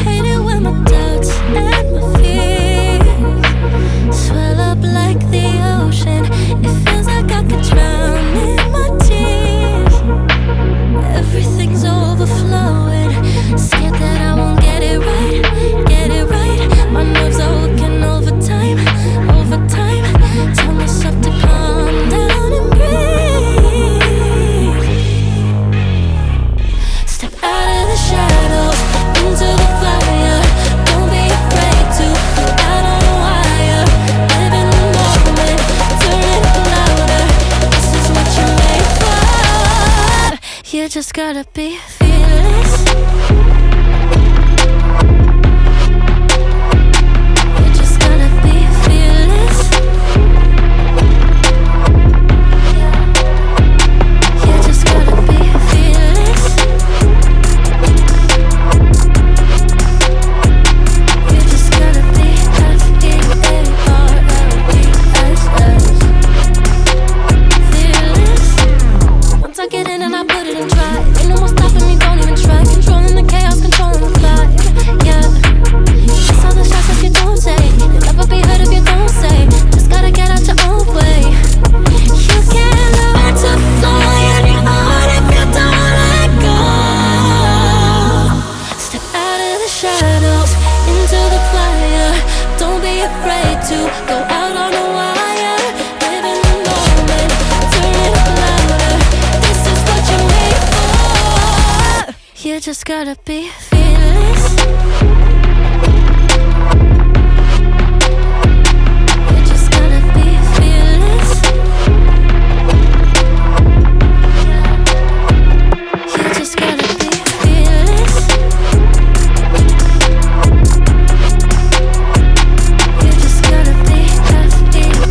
Hate it when my doubts and my fears swell up like the ocean. It feels like I could drown in my tears. Everything's overflowing. Scared that I won't get it right, get it right. My nerves are working overtime, overtime. Tell myself to calm down and breathe. Step out of the shadows into the fire. Don't be afraid to go out on a wire. Live in the moment, turn it up louder. This is what you're made for. You just gotta be fearless. You just gotta be fearless. You just gotta be fearless. You just gotta be fearless. Once I get in and I put it in drive, ain't no more stopping me, don't even try. Controlling the chaos, controlling the vibe. Yeah, that's all the shots that you don't take. You'll never be heard if you don't say. Just gotta get out your own way. You can't learn to fly on your own if you don't let go. Step out of the shadows into the fire. Don't be afraid to go out on a wire. Live in the moment, turn it up louder. This is what you're made for. You just gotta be fearless. You just gotta be fearless. You just gotta be fearless. You just gotta be fearless.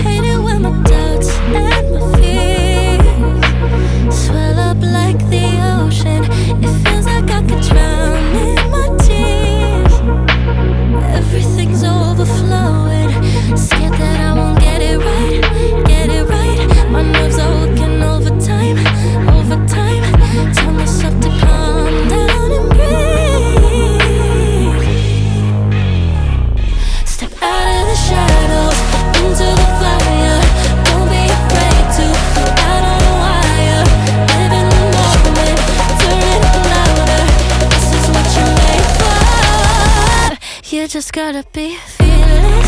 Hate it when my doubts and my fears swell up like the ocean. It feels like I could drown in my tears. Everything's overflowing. Scared that I won't get it right, get it right. My nerves are working overtime, overtime. Tell myself to calm down and breathe. Step out of the shadows into the fire. Don't be afraid to go out on a wire. Live in the moment, turn it up louder. This is what you're made for. You just gotta be fearless.